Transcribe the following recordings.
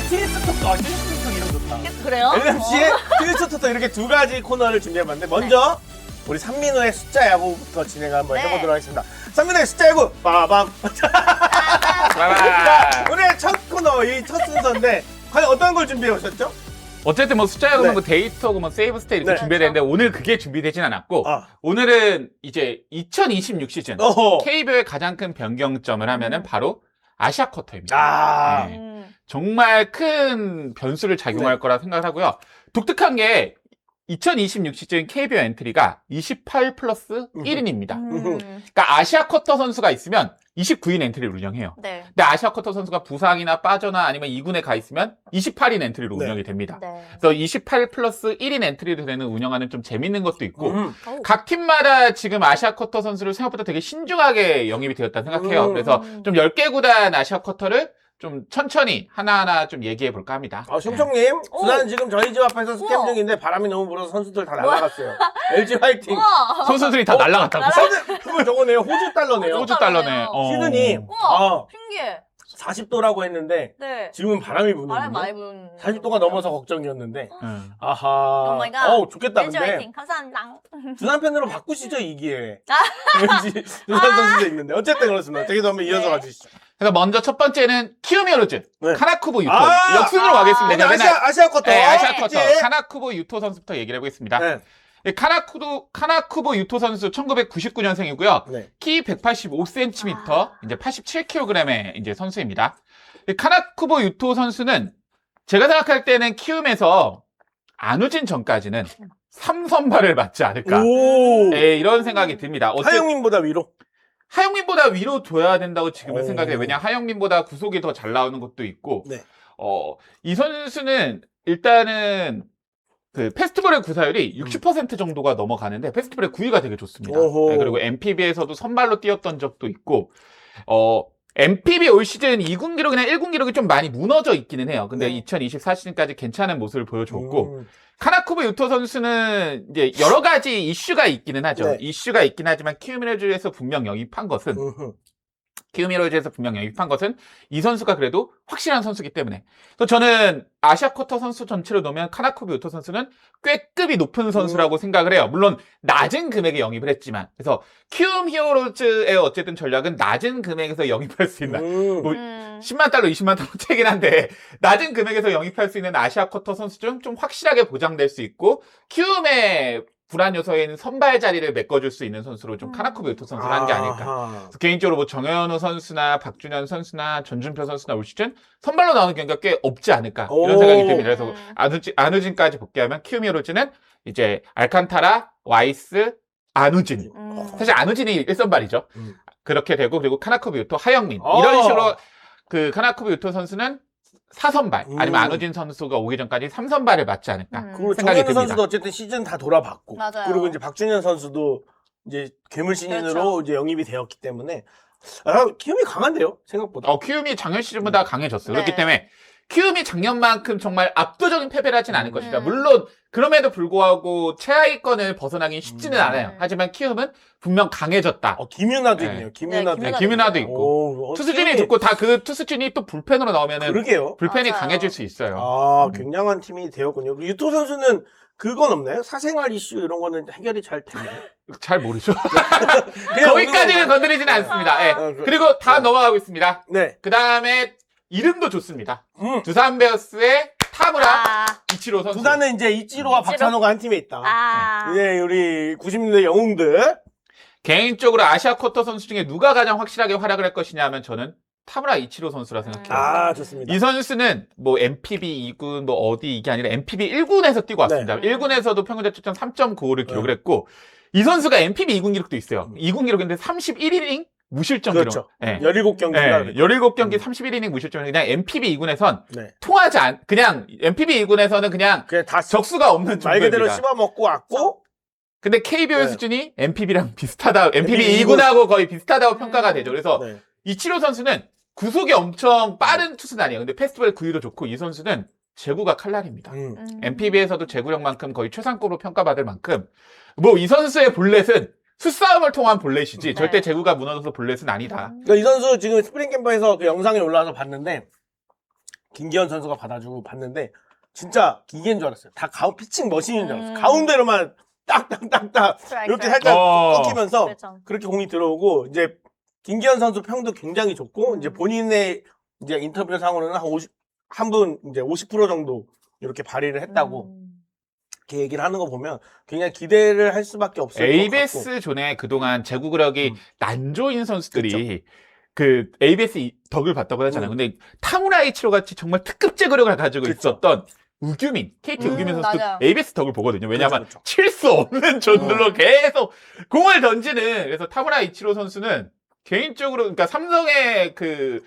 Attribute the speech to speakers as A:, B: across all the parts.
A: 트리스토터 이름 좋다.
B: 그래요?
A: LMC의 트리스토터 이렇게 두 가지 코너를 준비해봤는데 먼저 우리 산민호의 숫자 야구부터 진행을 한번
B: 네.
A: 해보도록 하겠습니다. 산민호의 숫자 야구 빠밤. 자, 오늘 첫 코너 이 첫 순서인데 과연 어떤 걸 준비해 오셨죠?
C: 어쨌든 뭐 숫자하고
A: 네.
C: 뭐 데이터고 뭐 세이브 스테이 이렇게
A: 네.
C: 준비되는데 오늘 그게 준비되진 않았고
A: 아.
C: 오늘은 이제 2026 시즌
A: 어허.
C: KBO의 가장 큰 변경점을 하면은 바로 아시아 쿼터입니다.
A: 아.
C: 네. 정말 큰 변수를 작용할
A: 네.
C: 거라 생각하고요. 독특한 게 2026 시즌 KBO 엔트리가 28 플러스 1인입니다. 그러니까 아시아 쿼터 선수가 있으면 29인 엔트리를 운영해요.
B: 네.
C: 근데 아시아 쿼터 선수가 부상이나 빠져나 아니면 2군에 가 있으면 28인 엔트리로
A: 네.
C: 운영이 됩니다.
B: 네.
C: 그래서 28 플러스 1인 엔트리로 되는 운영하는 좀 재밌는 것도 있고
B: 어우.
C: 각 팀마다 지금 아시아 쿼터 선수를 생각보다 되게 신중하게 영입이 되었다 생각해요. 그래서 좀 10개 구단 아시아 쿼터를 좀 천천히 하나하나 좀 얘기해 볼까 합니다.
A: 심청님,
B: 오.
A: 두산 지금 저희 집 앞에서 스캠
B: 우와.
A: 중인데 바람이 너무 불어서 선수들 다 날아갔어요. LG 화이팅.
B: 우와.
C: 선수들이 다 날라갔다고.
A: 그걸 저거네요. 호주 달러네요.
C: 호주 달러네.
A: 시드니
B: 우와. 신기해.
A: 40도라고 했는데
B: 네.
A: 지금은 바람이 부는
B: 바람 많이 부는.
A: 40도가 넘어서 걱정이었는데
C: 응.
A: 아하.
B: 오 마이 갓.
A: 어우 좋겠다.
B: LG
A: 근데
B: 화이팅. 감사합니다.
A: 두산 팬으로 바꾸시죠 이 기회에. 왠지 두산 선수도 있는데 어쨌든 그렇습니다. 저기도 한번 이어서
B: 네.
A: 가주시죠.
C: 그래서 먼저 첫 번째는 키우미어로즈
A: 네.
C: 카나쿠보 유토
A: 아,
C: 역순으로 가겠습니다.
A: 오늘 아시아 쿼터.
C: 네, 아시아 쿼터
A: 그치?
C: 카나쿠보 유토 선수부터 얘기를 해보겠습니다.
A: 네.
C: 카나쿠보 유토 선수 1999년생이고요.
A: 네.
C: 키 185cm, 이제 87kg의 이제 선수입니다. 카나쿠보 유토 선수는 제가 생각할 때는 키움에서 안우진 전까지는 3선발을 맞지 않을까.
A: 오.
C: 네, 이런 생각이 듭니다.
A: 하영민보다 위로.
C: 하영민보다 위로 둬야 된다고 지금은
A: 오.
C: 생각해요. 왜냐 하영민보다 구속이 더 잘 나오는 것도 있고,
A: 네.
C: 이 선수는 일단은 그 페스티벌의 구사율이 60% 정도가 넘어가는데 페스티벌의 구위가 되게 좋습니다.
A: 오호.
C: 네, 그리고 MPB에서도 선발로 뛰었던 적도 있고, MPB 올 시즌 2군 기록이나 1군 기록이 좀 많이 무너져 있기는 해요. 근데
A: 네.
C: 2024 시즌까지 괜찮은 모습을 보여줬고, 카나쿠보 유토 선수는 이제 여러 가지 이슈가 있기는 하죠.
A: 네.
C: 이슈가 있긴 하지만 키우미로즈에서 분명 영입한 것은 이 선수가 그래도 확실한 선수이기 때문에. 또 저는 아시아 쿼터 선수 전체로 놓으면 카나쿠보 유토 선수는 꽤 급이 높은 선수라고 생각을 해요. 물론 낮은 금액에 영입을 했지만. 그래서 키움 히어로즈의 어쨌든 전략은 낮은 금액에서 영입할 수 있는 뭐 10만 달러, 20만 달러 차이긴 한데 낮은 금액에서 영입할 수 있는 아시아 쿼터 선수 중 좀 확실하게 보장될 수 있고 키움의 불안 요소에는 선발 자리를 메꿔줄 수 있는 선수로 좀 카나쿠보 유토 선수를 한 게 아닐까. 그래서 개인적으로 뭐 정현우 선수나 박준현 선수나 전준표 선수나 올 시즌 선발로 나오는 경기가 꽤 없지 않을까 이런
A: 오.
C: 생각이 듭니다. 그래서 안우진까지 복귀하면 키움 히어로즈는 이제 알칸타라, 와이스, 안우진. 사실 안우진이 1선발이죠. 그렇게 되고 그리고 카나쿠보 유토, 하영민 이런 식으로 그 카나쿠보 유토 선수는 4선발 아니면 안우진 선수가 오기 전까지 3선발을 맞지 않을까
A: 그리고
C: 생각이
A: 정현우
C: 듭니다.
A: 선수도 어쨌든 시즌 다 돌아봤고,
B: 맞아요.
A: 그리고 이제 박준현 선수도 이제 괴물 신인으로
B: 그렇죠.
A: 이제 영입이 되었기 때문에 키움이 강한데요 생각보다.
C: 키움이 작년 시즌보다 강해졌어요.
B: 네.
C: 그렇기 때문에 키움이 작년만큼 정말 압도적인 패배를 하진 않을 것이다. 물론 그럼에도 불구하고 최하위권을 벗어나긴 쉽지는 않아요. 하지만 키움은 분명 강해졌다.
A: 김윤아도
C: 네.
A: 있네요. 김윤아도.
B: 네,
C: 김윤아도 있고 투수진이 좋고 다 그 투수진이 또 불펜으로 나오면은
A: 그러게요.
C: 불펜이
B: 맞아요.
C: 강해질 수 있어요.
A: 굉장한 팀이 되었군요. 유토 선수는 그건 없나요? 사생활 이슈 이런 거는 해결이 잘 되나요?
C: 잘 모르죠.
A: 그냥
C: 거기까지는
A: 오는
C: 건드리지는 않습니다. 예.
A: 그-
C: 그리고 다음 넘어가고 있습니다.
A: 네.
C: 그 다음에 이름도 좋습니다. 두산 베어스의 타무라 이치로 선수.
A: 두산은 이제 이치로와 박찬호가 한 팀에 있다. 네, 우리 90년대 영웅들.
C: 개인적으로 아시아 쿼터 선수 중에 누가 가장 확실하게 활약을 할 것이냐 하면 저는 타무라 이치로 선수라 생각해요.
A: 좋습니다.
C: 이 선수는 뭐 MPB 2군 뭐 어디 이게 아니라 MPB 1군에서 뛰고 왔습니다.
A: 네.
C: 1군에서도 평균 자책점 3.95를 기록을 했고 이 선수가 MPB 2군 기록도 있어요. 2군 기록인데 31이닝 무실점
A: 그렇죠.
C: 기록. 네.
A: 17경기가
C: 17경기 31이닝 무실점. 그냥 MPB 2군에선
A: 네.
C: 통하지 않 그냥 MPB 2군에서는 그냥
A: 다
C: 적수가 없는
A: 말 그대로
C: 정도입니다.
A: 씹어먹고 왔고
C: 근데 KBO
A: 네.
C: 수준이 MPB랑 비슷하다. MPB
A: MPB
C: 2군하고 거의 비슷하다고 평가가 되죠. 그래서
A: 네.
C: 이치로 선수는 구속이 엄청 빠른 투수는 아니에요. 근데 페스티벌 구위도 좋고 이 선수는 제구가 칼날입니다. MPB에서도 제구력만큼 거의 최상급으로 평가받을 만큼 뭐 이 선수의 볼넷은 수싸움을 통한 볼넷이지 절대 제구가 무너져서 볼넷은 아니다.
A: 그러니까 이 선수 지금 스프링 캠프에서 그 영상에 올라와서 봤는데 김기현 선수가 받아주고 봤는데 진짜 기계인 줄 알았어요. 다 피칭 머신인 줄 알았어요.
B: 음.
A: 가운데로만 딱딱딱딱
B: 스트라이크.
A: 이렇게 살짝
C: 어.
A: 꺾이면서
B: 그렇죠.
A: 그렇게 공이 들어오고 이제 김기현 선수 평도 굉장히 좋고
B: 음.
A: 이제 본인의 이제 인터뷰 상으로는 한 분 이제 50% 정도 이렇게 발휘를 했다고 이렇게 얘기를 하는 거 보면 굉장히 기대를 할 수밖에 없을 것 같고.
C: ABS 존에 그동안 제구구력이 난조인 선수들이 그 ABS 덕을 봤다고 하잖아요. 근데 타무라 이치로 같이 정말 특급 제구력을 가지고
A: 그쵸.
C: 있었던 우규민, KT 우규민 선수도
B: 맞아요.
C: ABS 덕을 보거든요. 왜냐하면
A: 그쵸.
C: 칠 수 없는 존들로 계속 공을 던지는. 그래서 타무라 이치로 선수는 개인적으로 그러니까 삼성의 그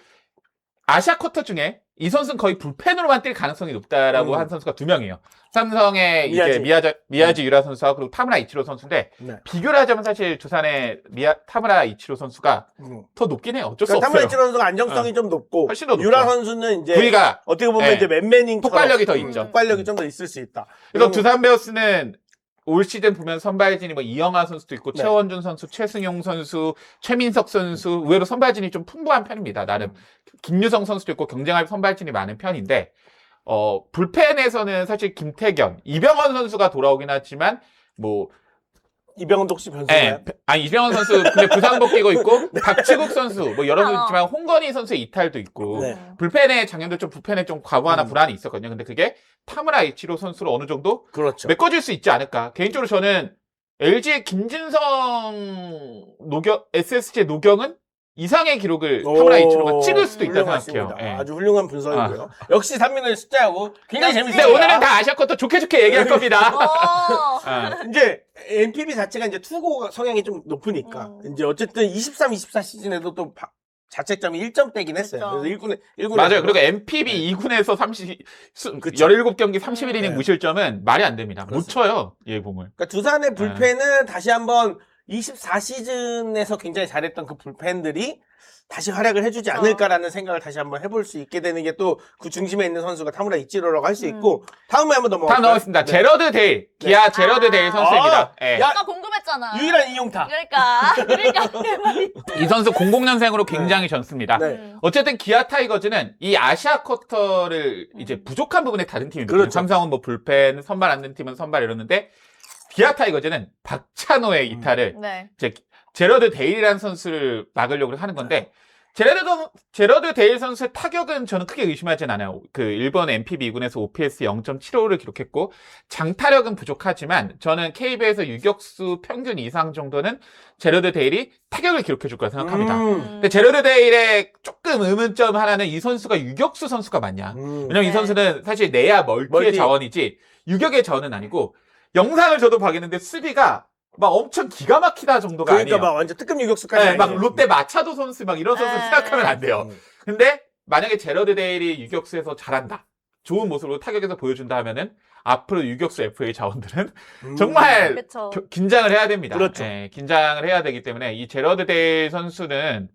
C: 아시아 쿼터 중에 이 선수는 거의 불펜으로만 뛸 가능성이 높다라고 한 선수가 2명이에요. 삼성의 이제 미야지 유라 선수와 그리고 타무라 이치로 선수인데
A: 네.
C: 비교를 하자면 사실 두산의 타무라 이치로 선수가 더 높긴 해요. 어쩔 수
A: 그러니까
C: 없어요.
A: 타무라 이치로 선수가 안정성이 좀 높고
C: 훨씬 더 높죠.
A: 유라 선수는 이제
C: 부위가
A: 어떻게 보면
C: 네.
A: 이제 맨매닝
C: 폭발력이 더 있죠.
A: 폭발력이 좀 더 있을 수 있다.
C: 그래서 두산 베어스는 올 시즌 보면 선발진이 뭐 이영하 선수도 있고
A: 네.
C: 최원준 선수, 최승용 선수, 최민석 선수 의외로 선발진이 좀 풍부한 편입니다. 나름 김유성 선수도 있고 경쟁할 선발진이 많은 편인데 불펜에서는 사실 김태견, 이병헌 선수가 돌아오긴 하지만 뭐
A: 이병헌도 혹시 변수나요?
C: 이병헌 선수 근데 부상 복귀고 있고 박지국 선수 뭐 여러 선수 있지만 홍건희 선수의 이탈도 있고
A: 네.
C: 불펜에 작년도 좀 불펜에 좀 과부하나 불안이 있었거든요. 근데 그게 타무라 이치로 선수로 어느 정도
A: 그렇죠.
C: 메꿔줄 수 있지 않을까. 개인적으로 저는 LG의 김진성 SSG의 노경은 이상의 기록을 타무라 이치로가 찍을 수도 있다고
A: 훌륭하십니다.
C: 생각해요. 예.
A: 아주 훌륭한 분석이고요. 역시 3민호의 숫자하고 굉장히
B: 역시.
C: 근데
A: 재밌어요.
C: 오늘은 다 아시아 쿼터 좋게 얘기할 겁니다. 아,
A: 이제 NPB 자체가 이제 투고 성향이 좀 높으니까 이제 어쨌든 23, 24 시즌에도 또 자책점이 1점대긴 했어요.
B: 그렇죠.
A: 그래서 1군에
C: 맞아요. 그리고 MPB 2군에서 17경기 31이닝
A: 네.
C: 무실점은 말이 안 됩니다. 못
A: 그렇습니다.
C: 쳐요. 예봉을.
A: 그러니까 두산의 불펜은 다시 한번 24 시즌에서 굉장히 잘했던 그 불펜들이 다시 활약을 해주지 않을까라는 생각을 다시 한번 해볼 수 있게 되는 게 또 그 중심에 있는 선수가 타무라 이치로라고 할 수 있고 다음에 한번 넘어갈까요?
C: 다 넣었습니다.
A: 네.
C: 제러드 데일. 기아 제러드 데일 선수입니다. 예.
A: 야,
B: 아까 궁금했잖아.
A: 유일한 이용타.
B: 그러니까
C: 이 선수 00년생으로 굉장히 젊습니다.
A: 네.
C: 어쨌든 기아 타이거즈는 이 아시아 쿼터를 이제 부족한 부분에 다른 팀이거든요.
A: 그렇죠.
C: 삼성은 뭐 불펜, 선발 안 된 팀은 선발 이러는데 기아 타이거즈는 박찬호의 이탈을
B: 네.
C: 이제 제러드 데일이라는 선수를 막으려고 하는 건데 제러드 데일 선수의 타격은 저는 크게 의심하진 않아요. 그 일본 MPB 2군에서 OPS 0.75를 기록했고 장타력은 부족하지만 저는 KBO에서 유격수 평균 이상 정도는 제러드 데일이 타격을 기록해 줄 거라 생각합니다. 근데 제러드 데일의 조금 의문점 하나는 이 선수가 유격수 선수가 맞냐. 왜냐면 이
B: 네.
C: 선수는 사실 내야 멀티의
A: 멀티.
C: 자원이지 유격의 자원은 아니고 영상을 저도 봤는데 수비가 막 엄청 기가 막히다 정도가
A: 그러니까
C: 아니에요.
A: 막 완전 특급 유격수까지
C: 네, 막
A: 아니에요.
C: 롯데 마차도 선수 막 이런 선수
B: 네.
C: 생각하면 안 돼요. 근데 만약에 제러드 데일이 유격수에서 잘한다. 좋은 모습으로 타격에서 보여준다 하면은 앞으로 유격수 FA 자원들은 정말
B: 그렇죠.
C: 긴장을 해야 됩니다.
A: 그렇죠.
C: 예, 긴장을 해야 되기 때문에 이 제러드 데일 선수는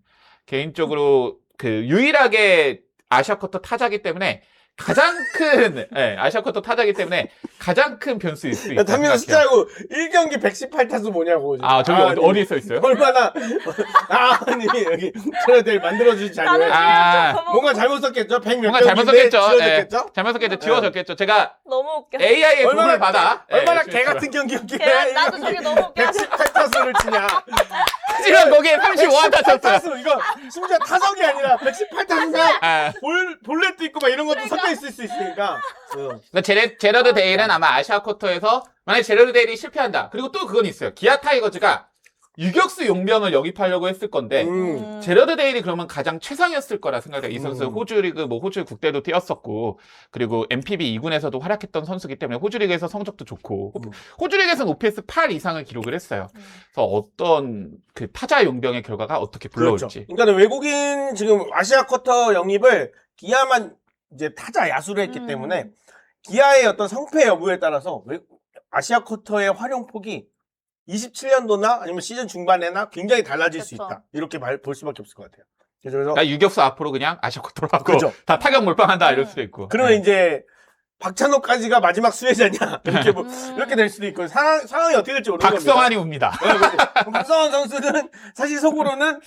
C: 개인적으로 그 유일하게 아시아 쿼터 타자기 때문에 가장 큰 아시아 쿼터 타자기 때문에 가장 큰 변수일 수 있다
A: 담민호
C: 생각해요.
A: 숫자하고 1경기 118타수 뭐냐고.
C: 아 저기 어디 써 있어요?
A: 얼마나 아니 여기 저희들 만들어주지 자료에
C: 아.
A: 뭔가 잘못 썼겠죠? 100몇
C: 뭔가 잘못 썼겠죠.
A: 지워졌겠죠?
C: 잘못 썼겠죠. 지워졌겠죠. 제가
B: 너무 웃겨.
C: AI의
A: 얼마나
C: 도움을 받아.
A: 얼마나
C: 예,
A: 개 같은 경기였길래
B: 걔, 나도 저게 너무 웃겨.
A: 118타수를 치냐?
C: 하지만 거기에 35안타 쳤어요.
A: 118타수 이거 심지어 타석이 아니라 118타수가
C: 아.
A: 볼넷도 있고 막 이런 것도 섞여 있을 수 있으니까.
C: 그러니까 제러드 데일은 아마 아시아 쿼터에서 만약에 제러드 데일이 실패한다. 그리고 또 그건 있어요. 기아 타이거즈가 유격수 용병을 영입하려고 했을 건데 제러드 데일이 그러면 가장 최상이었을 거라 생각해요. 이 선수 호주 리그 뭐 호주 국대도 뛰었었고 그리고 MPB 2군에서도 활약했던 선수기 때문에 호주 리그에서 성적도 좋고 호주 리그에서는 OPS 8 이상을 기록을 했어요. 그래서 어떤 그 타자 용병의 결과가 어떻게
A: 그렇죠.
C: 불러올지.
A: 그러니까 외국인 지금 아시아 쿼터 영입을 기아만 이제 타자 야수로 했기 때문에 기아의 어떤 성패 여부에 따라서 아시아 쿼터의 활용폭이 27년도나 아니면 시즌 중반에나 굉장히 달라질 수
B: 그렇죠.
A: 있다. 이렇게 볼 수밖에 없을 것 같아요. 그래서
C: 그러니까 유격수 앞으로 그냥 아시아 쿼터로 하고
A: 그렇죠.
C: 다 타격 몰빵한다 이럴 수도 있고.
A: 그러면
C: 네.
A: 이제 박찬호까지가 마지막 수혜자냐 이렇게 이렇게 될 수도 있고 상황이 어떻게 될지 모르는 겁니다.
C: 박성환이 옵니다.
A: 네, 그렇지. 박성환 선수는 사실 속으로는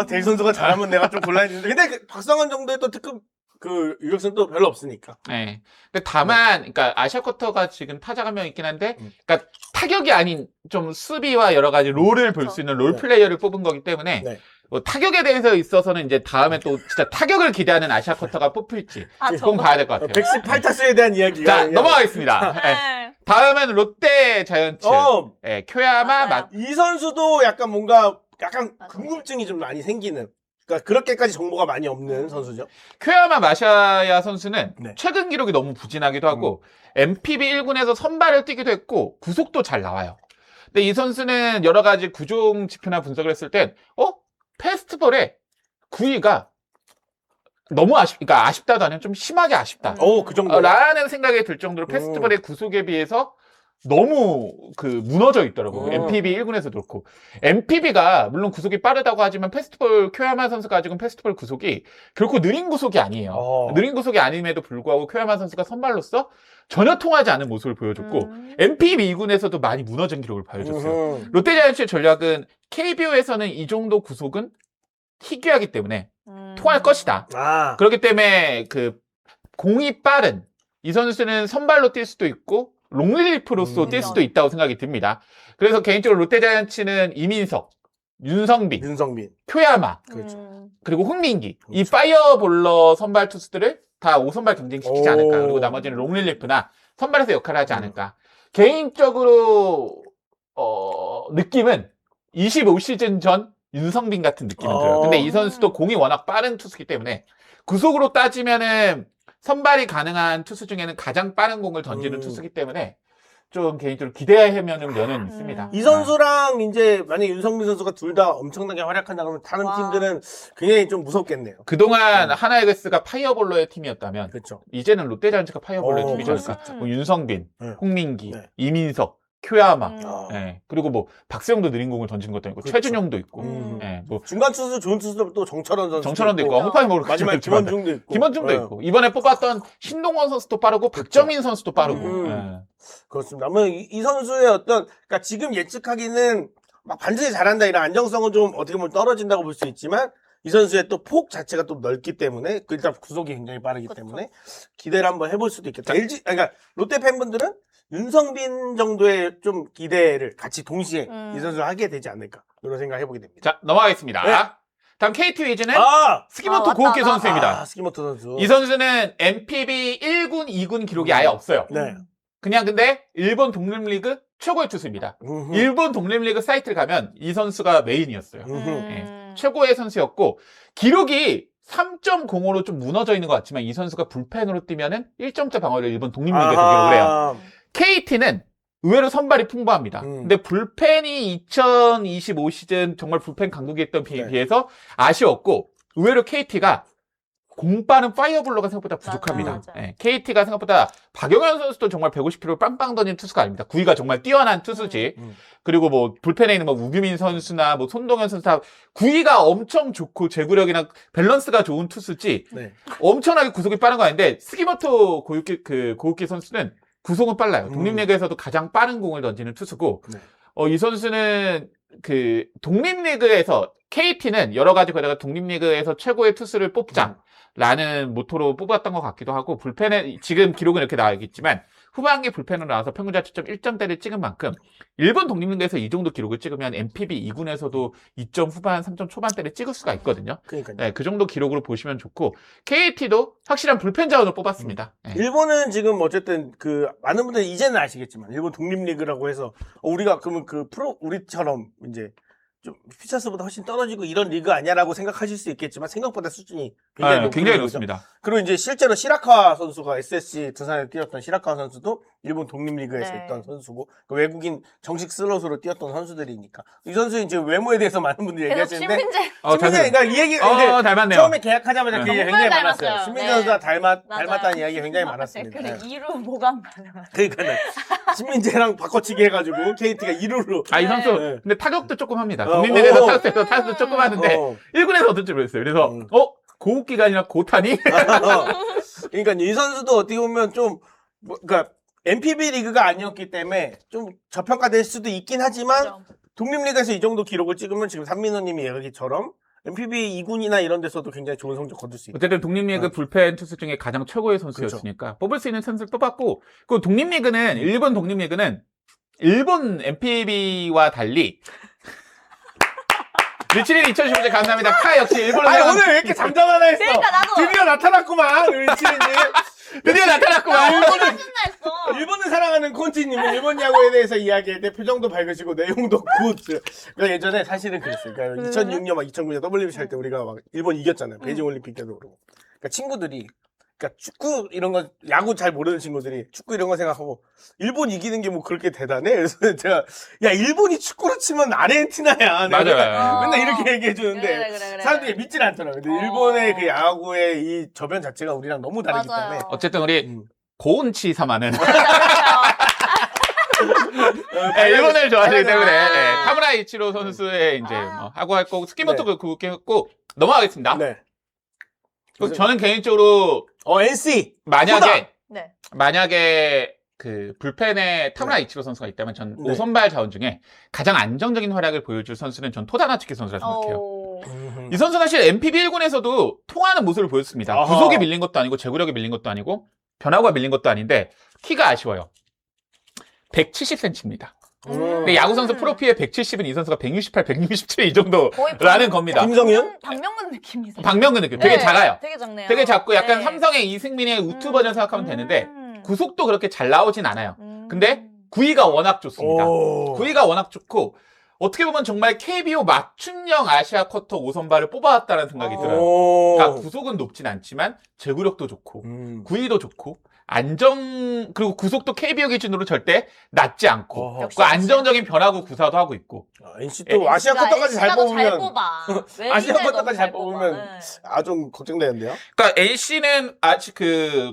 A: 데일 선수가 잘하면 내가 좀 곤란했는데 근데 그 박성환 정도의 또 특급 그 유격수는 또 별로 없으니까.
C: 네. 근데 다만, 그러니까 아시아 쿼터가 지금 타자가 한 명 있긴 한데, 그러니까 타격이 아닌 좀 수비와 여러 가지 롤을 볼 수 있는 롤
A: 네.
C: 플레이어를 뽑은 거기 때문에,
A: 네.
C: 뭐 타격에 대해서 있어서는 이제 다음에 또 진짜 타격을 기대하는 아시아 쿼터가 뽑힐지
B: 아,
C: 꼭 봐야 될 것 같아요.
A: 118타수에 대한 이야기가.
C: 자, 넘어가겠습니다. 네.
B: 네.
C: 다음은 롯데 자이언츠. 네, 쿄야마
B: 맞아요.
A: 이 선수도 약간 뭔가 약간
B: 맞아요.
A: 궁금증이 좀 많이 생기는. 그러니까 그렇게까지 정보가 많이 없는 선수죠.
C: 쿄야마 마샤야 선수는
A: 네.
C: 최근 기록이 너무 부진하기도 하고 MPB 1군에서 선발을 뛰기도 했고 구속도 잘 나와요. 근데 이 선수는 여러 가지 구종 지표나 분석을 했을 땐 페스티벌에 9위가 너무 그러니까 아쉽다도 아니면 좀 심하게 아쉽다.
A: 그 정도.
C: 라는 생각이 들 정도로 페스티벌의 구속에 비해서 너무 무너져 있더라고요. MPB 1군에서 그렇고. MPB가 물론 구속이 빠르다고 하지만 페스티벌 쿄야마 선수가 가지고 있는 페스티벌 구속이 결코 느린 구속이 아니에요. 느린 구속이 아님에도 불구하고 쿄야마 선수가 선발로서 전혀 통하지 않은 모습을 보여줬고 MPB 2군에서도 많이 무너진 기록을 보여줬어요. 롯데자이언츠의 전략은 KBO에서는 이 정도 구속은 희귀하기 때문에 통할 것이다. 그렇기 때문에 공이 빠른 이 선수는 선발로 뛸 수도 있고 롱릴리프로서 뛸 수도 있다고 생각이 듭니다. 그래서 개인적으로 롯데자이언츠는 이민석, 윤성빈, 쿄야마,
A: 그렇죠.
C: 그리고 흥민기 이 파이어볼러 선발 투수들을 다 5선발 경쟁시키지 않을까. 그리고 나머지는 롱릴리프나 선발에서 역할을 하지 않을까. 개인적으로 느낌은 25시즌 전 윤성빈 같은 느낌이 들어요. 근데 이 선수도 공이 워낙 빠른 투수기 때문에 구속으로 따지면은 선발이 가능한 투수 중에는 가장 빠른 공을 던지는 투수기 때문에 좀 개인적으로 기대하면은 면은 있습니다.
A: 이 선수랑 이제 만약에 윤성민 선수가 둘 다 엄청나게 활약한다 그러면 다른 팀들은 굉장히 좀 무섭겠네요.
C: 그동안 하나이글스가 파이어볼러의 팀이었다면
A: 그렇죠.
C: 이제는 롯데자이언츠가 파이어볼러의 팀이지
A: 그럴 수
C: 않을까. 뭐 윤성빈,
A: 네.
C: 홍민기,
A: 네.
C: 이민석, 쿄야마,
A: 아.
C: 그리고 뭐 박수영도 느린 공을 던지는 것도 있고
A: 그렇죠.
C: 최준용도 있고, 뭐
A: 중간 투수 좋은 투수도 또 정철원 선수
C: 정철원도 있고 홍파이 모르
A: 마지막에 김원중도 있고
C: 김원중도 있고 이번에 뽑았던 신동원 선수도 빠르고 박정민 선수도 빠르고.
A: 그렇습니다. 아마 이 선수의 그러니까 지금 예측하기는 막 반드시 잘한다 이런 안정성은 좀 어떻게 보면 떨어진다고 볼 수 있지만 이 선수의 또 폭 자체가 또 넓기 때문에 일단 구속이 굉장히 빠르기 때문에 기대를 한번 해볼 수도 있겠다. 그러니까 롯데 팬분들은 윤성빈 정도의 좀 기대를 같이 동시에 이 선수를 하게 되지 않을까 이런 생각 해보게 됩니다.
C: 자, 넘어가겠습니다.
A: 네.
C: 다음 KT 위즈는
A: 스키모토
C: 스키모토 고우키 선수입니다.
A: 스키모토 선수.
C: 이 선수는 MPB 1군, 2군 기록이 아예 없어요.
A: 네.
C: 그냥 근데 일본 독립리그 최고의 투수입니다. 일본 독립리그 사이트를 가면 이 선수가 메인이었어요. 최고의 선수였고 기록이 3.05로 좀 무너져 있는 것 같지만 이 선수가 불펜으로 뛰면은 1점대 방어를 일본 독립리그에서 기록을 해요. KT는 의외로 선발이 풍부합니다. 근데 불펜이 2025 시즌 정말 불펜 강국이 했던 비해서 아쉬웠고 의외로 KT가 공 빠른 파이어볼러가 생각보다 부족합니다.
B: 맞아요.
C: KT가 생각보다 박영현 선수도 정말 150km 빵빵 던지는 투수가 아닙니다. 구위가 정말 뛰어난 투수지. 그리고 뭐 불펜에 있는 뭐 우규민 선수나 뭐 손동현 선수 다 구위가 엄청 좋고 제구력이나 밸런스가 좋은 투수지. 엄청나게 구속이 빠른 거 아닌데 스기모토 고우키 선수는 구속은 빨라요. 독립리그에서도 가장 빠른 공을 던지는 투수고 이 선수는 독립리그에서 KT는 여러 가지 거다가 독립리그에서 최고의 투수를 뽑자라는 모토로 뽑았던 것 같기도 하고 불펜에 지금 기록은 이렇게 나와 있겠지만 후반기 불펜으로 나와서 평균 자책점 1점대를 찍은 만큼 일본 독립리그에서 이 정도 기록을 찍으면 MPB 2군에서도 2점 후반 3점 초반대를 찍을 수가 있거든요.
A: 그러니까요.
C: 네, 그 정도 기록으로 보시면 좋고 KT도 확실한 불펜 자원을 뽑았습니다.
A: 일본은 지금 어쨌든 많은 분들이 이제는 아시겠지만 일본 독립리그라고 해서 우리가 그러면 우리처럼 이제 좀 피차스보다 훨씬 떨어지고 이런 리그 아니야라고 생각하실 수 있겠지만 생각보다 수준이 굉장히 높은
C: 굉장히
A: 거죠.
C: 높습니다.
A: 그리고 이제 실제로 시라카와 선수가 SSC 두산에 뛰었던 시라카와 선수도 일본 독립리그에서 있던 선수고 외국인 정식 슬롯으로 뛰었던 선수들이니까 이 선수 이제 외모에 대해서 많은 분들이
B: 계속
A: 얘기하시는데
B: 신민재
A: 그러니까 이 얘기
C: 닮았네요.
A: 처음에 계약하자마자 그 얘기가
B: 정말
A: 굉장히 많았어요.
B: 닮았어요.
A: 신민재
B: 네.
A: 선수가 닮았다는
B: 맞아요.
A: 이야기가 굉장히 많았습니다.
B: 그래 이루 모감 많아.
A: 그러니까는 신민재랑 바꿔치기 해가지고 KT가 1루로
C: 이 선수
A: 네.
C: 근데 타격도 조금 합니다. 독립리그에서 타격도 조금 하는데 1군에서 어떨지 모르겠어요. 그래서 고우키가 아니라 고타니?
A: 그러니까 이 선수도 어떻게 보면 좀 그러니까 MPB 리그가 아니었기 때문에 좀 저평가될 수도 있긴 하지만
B: 그렇죠.
A: 독립리그에서 이 정도 기록을 찍으면 지금 삼민호님이 얘기처럼 MPB 2군이나 이런 데서도 굉장히 좋은 성적 거둘 수 있다.
C: 어쨌든 독립리그 불펜 투수 중에 가장 최고의 선수였으니까 뽑을 수 있는 선수를 뽑았고, 그 독립리그는 일본 독립리그는 일본 MPB와 달리 리치린 2015년 감사합니다. 카 역시 일본을
A: 아니
C: 사랑하는-
A: 오늘 왜 이렇게 잠잠하나 했어.
B: 그러니까 나도
A: 드디어 나타났구만 우리 치리님.
C: 드디어 나타났구만.
B: 짜증나 했어.
A: 일본을 사랑하는 콘치님은 일본 야구에 대해서 이야기할 때 표정도 밝으시고 내용도 굿. 그러니까 예전에 사실은 그랬어요. 그러니까 2006년 막 2009년 WBC 할 때 우리가 막 일본 이겼잖아요. 베이징 올림픽 때도 그러고. 그러니까 친구들이 그러니까 축구 이런 거 야구 잘 모르는 친구들이 축구 이런 거 생각하고 일본 이기는 게 뭐 그렇게 대단해? 그래서 제가 야 일본이 축구로 치면 아르헨티나야. 내가
C: 맞아요.
A: 맨날 이렇게 얘기해 주는데
B: 그래.
A: 사람들이 믿질 않더라고요. 근데 일본의 그 야구의 이 저변 자체가 우리랑 너무 다르기
B: 맞아요.
A: 때문에
C: 어쨌든 우리
A: 음.
C: 고운치 사마는
A: 네,
C: 일본을 좋아하시기 때문에
B: 아.
C: 타무라 이치로 선수의 이제
B: 아.
C: 뭐 하고 할 거고 스키모토 그렇게 했고 넘어가겠습니다.
A: 네.
C: 저는 개인적으로
A: NC
C: 만약에 그 불펜에 타무라 이치로 선수가 있다면 전
A: 네.
C: 5선발 자원 중에 가장 안정적인 활약을 보여줄 선수는 전 토다나츠키 선수라 생각해요.
B: 오.
C: 이 선수 사실 MPB 1군에서도 통하는 모습을 보였습니다.
A: 아하.
C: 구속이 밀린 것도 아니고 제구력이 밀린 것도 아니고 변화구가 밀린 것도 아닌데 키가 아쉬워요. 170cm입니다. 근데 야구 선수 프로필에 170은 이 선수가 168, 167 이 정도라는 겁니다.
A: 김성현?
B: 박명근 느낌이세요.
C: 박명근 느낌. 되게
B: 네,
C: 작아요.
B: 되게 작네요.
C: 되게 작고 약간
B: 네.
C: 삼성의 이승민의 우투 버전 생각하면 되는데
B: 음.
C: 구속도 그렇게 잘 나오진 않아요.
B: 음.
C: 근데 구위가 워낙 좋습니다.
A: 오.
C: 구위가 워낙 좋고 어떻게 보면 정말 KBO 맞춤형 아시아 쿼터 5선발을 뽑아왔다는 생각이 들어요.
A: 오.
C: 그러니까 구속은 높진 않지만 제구력도 좋고 구위도 좋고 그리고 구속도 KBO 기준으로 절대 낮지 않고
A: 어허.
B: 역시
C: 그 안정적인 변화구 구사도 하고 있고
A: NC 또 아시아 쿼터까지 잘 뽑으면
B: 뽑아.
A: 아시아
B: 웨이들도
A: 쿼터까지 잘
B: 뽑아.
A: 뽑으면
B: 네.
A: 좀 걱정되는데요.
C: 그러니까 NC는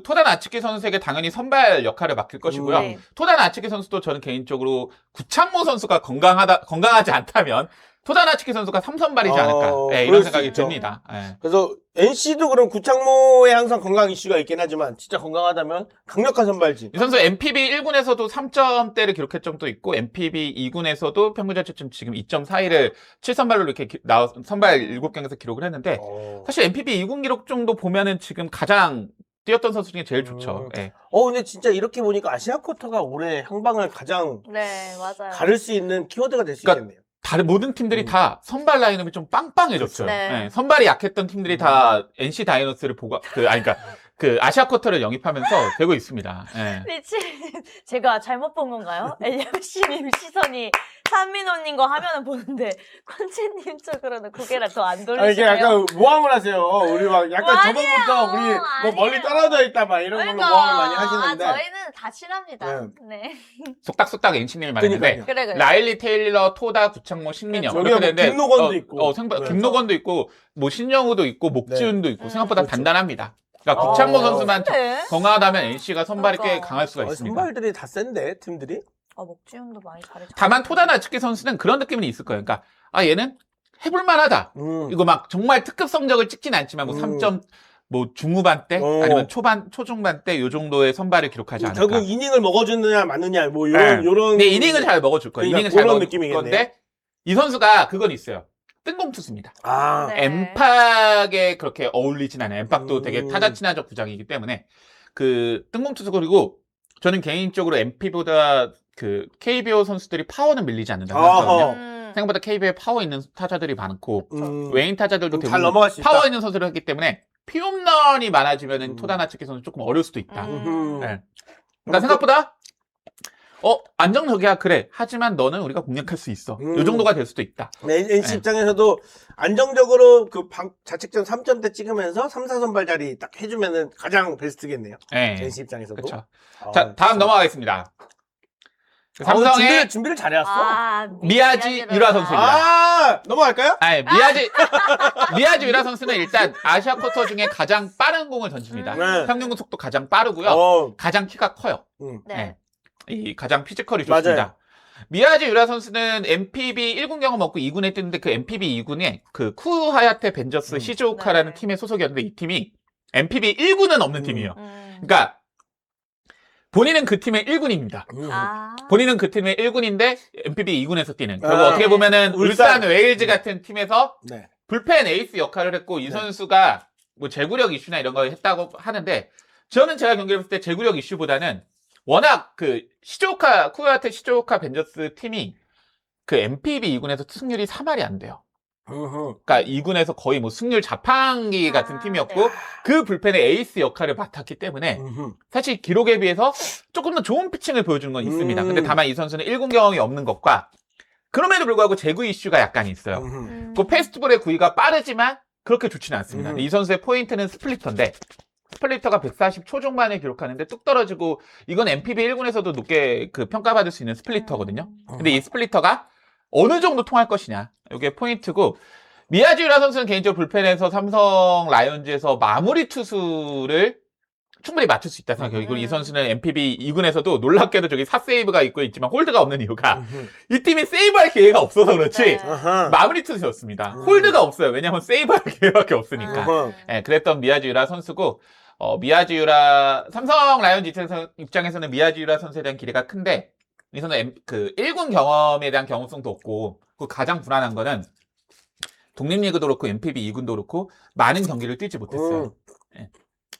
C: 토단 아츠키 선수에게 당연히 선발 역할을 맡길 것이고요.
B: 네.
C: 토단 아츠키 선수도 저는 개인적으로 구창모 선수가 건강하지 않다면 토단 아츠키 선수가 3선발이지 않을까 이런
A: 그럴 수
C: 생각이
A: 있죠.
C: 듭니다. 예.
A: 그래서 NC도 그럼 구창모에 항상 건강 이슈가 있긴 하지만 진짜 건강하다면 강력한 선발진.
C: 이 선수 MPB 1군에서도 3점대를 기록했던 적도 있고 MPB 2군에서도 평균 자책점 지금 2.41을 7선발로 이렇게 선발 7경기에서 기록을 했는데 사실 MPB 2군 기록 정도 보면은 지금 가장 뛰었던 선수 중에 제일 좋죠. 예.
A: 근데 진짜 이렇게 보니까 아시아 쿼터가 올해 향방을 가장
B: 네, 맞아요.
A: 가를 수 있는 키워드가 될 수
C: 그러니까
A: 있겠네요.
C: 다른 모든 팀들이 다 선발 라인업이 좀 빵빵해졌어요.
B: 그렇죠. 네.
C: 예, 선발이 약했던 팀들이 다 NC 다이노스를 그러니까 그 아시아 쿼터를 영입하면서 되고 있습니다. 예.
B: 리치, 제가 잘못 본 건가요? 엘리아씨님 시선이 산민호님 거 화면은 보는데 콘치님 쪽으로는 고개를 더 안
A: 이게
B: 돌리시네요.
A: 약간 모함을 하세요. 우리 막 약간
B: 아니에요.
A: 저번부터 우리 뭐 멀리
B: 아니에요.
A: 떨어져 있다 막 이런 걸로 모함을 많이 하시는데.
B: 저희는 다 친합니다. 네.
C: 속닥속닥 NC님이 말했는데
A: 그러니까요.
B: 그래.
C: 라일리 테일러, 토다, 구창모, 신민영
A: 저기가
C: 이렇게
A: 뭐
C: 되는데
A: 김노건도 있고. 네.
C: 김노건도 있고 뭐 신영우도 있고 목지훈도 있고 생각보다
A: 그렇죠.
C: 단단합니다. 그러니까 구창모
A: 어.
C: 선수만
B: 네.
C: 건강하다면 NC가 선발이 꽤
B: 그러니까.
C: 강할 수가 있습니다.
A: 선발들이 다 센데 팀들이.
B: 목지훈도 많이 잘해.
C: 다만 토다나 츠키 선수는 그런 느낌은 있을 거예요. 그러니까 얘는 해볼만하다. 이거 막 정말 특급 성적을 찍진 않지만 뭐 3점 뭐 중후반 때 아니면 초중반 때 요 정도의 선발을 기록하지 않을까.
A: 결국 이닝을 먹어주느냐 마느냐 뭐 요런 요런.
C: 근데 이닝은 잘 먹어줄 거예요.
A: 그러니까
C: 이닝은 잘
A: 그런
C: 먹을
A: 느낌이겠네요.
C: 건데 이 선수가 그건 있어요. 뜬공 투수입니다.
B: 네.
C: 엠팍에 그렇게 어울리진 않아요. 엠팍도 되게 타자 친화적 구장이기 때문에 그 뜬공 투수 그리고 저는 개인적으로 MP보다 그 KBO 선수들이 파워는 밀리지 않는다 생각하거든요. 생각보다 KBO에 파워 있는 타자들이 많고 외인 타자들도
A: 잘
C: 대부분
A: 넘어갈 수 있다.
C: 파워 있는 선수를 했기 때문에 피홈런이 많아지면 토다나츠키 선수 조금 어려울 수도 있다. 네. 그러니까 생각보다 안정적이야 그래. 하지만 너는 우리가 공략할 수 있어. 요 정도가 될 수도 있다.
A: NC 입장에서도 안정적으로 그 자책점 3점대 찍으면서 3, 4선발 자리 딱 해주면은 가장 베스트겠네요.
C: 네.
A: NC 입장에서도.
C: 그렇죠. 자, 다음 넘어가겠습니다.
A: 삼성의 준비를 잘해왔어.
C: 미야지 유라 선수입니다.
A: 넘어갈까요?
C: 아니, 미야지 유라 선수는 일단 아시아 쿼터 중에 가장 빠른 공을 던집니다. 평균 속도 가장 빠르고요. 가장 키가 커요.
B: 네.
C: 이 가장 피지컬이 좋습니다.
A: 맞아요.
C: 미야지 유라 선수는 MPB 1군 경험 없고 2군에 뛰는데 그 MPB 2군에 그 쿠하야테 벤저스 시즈오카라는
B: 네.
C: 팀에 소속이었는데 이 팀이 MPB 1군은 없는 팀이에요. 그러니까 본인은 그 팀의 1군입니다. 본인은 그 팀의 1군인데 MPB 2군에서 뛰는. 결국 어떻게 보면은 울산 웨일즈 같은 팀에서 불펜 에이스 역할을 했고 이
A: 네.
C: 선수가 뭐 제구력 이슈나 이런 거 했다고 하는데 저는 제가 경기를 봤을 때 제구력 이슈보다는 워낙 그 쿠야테 시조카 벤저스 팀이 그 MPB 2군에서 승률이 3할이 안 돼요. 그러니까 2군에서 거의 뭐 승률 자판기 같은 팀이었고
B: 네.
C: 그 불펜의 에이스 역할을 맡았기 때문에 사실 기록에 비해서 조금 더 좋은 피칭을 보여주는 건 있습니다. 근데 다만 이 선수는 1군 경험이 없는 것과 그럼에도 불구하고 제구 이슈가 약간 있어요. 그 패스트볼의 구위가 빠르지만 그렇게 좋지는 않습니다. 이 선수의 포인트는 스플리터인데 스플리터가 140 초중반에 기록하는데 뚝 떨어지고 이건 MPB 1군에서도 높게 그 평가받을 수 있는 스플리터거든요. 근데 이 스플리터가 어느 정도 통할 것이냐. 이게 포인트고 미야지우라 선수는 개인적으로 불펜에서 삼성 라이온즈에서 마무리 투수를 충분히 맞출 수 있다 생각해요. 그리고 이 선수는 MPB 2군에서도 놀랍게도 저기 4세이브가 있지만 홀드가 없는 이유가 이 팀이 세이브할 기회가 없어서 그렇지
B: 네.
C: 마무리 투수였습니다. 홀드가 없어요. 왜냐하면 세이브할 기회밖에 없으니까.
A: 어허.
C: 네, 그랬던 미야지우라 선수고 미야지우라 삼성 라이온즈 입장에서는 미야지우라 선수에 대한 기대가 큰데 이 선수는 그 1군 경험에 대한 경험성도 없고 그 가장 불안한 거는 독립리그도 그렇고 MPB 2군도 그렇고 많은 경기를 뛰지 못했어요. 예.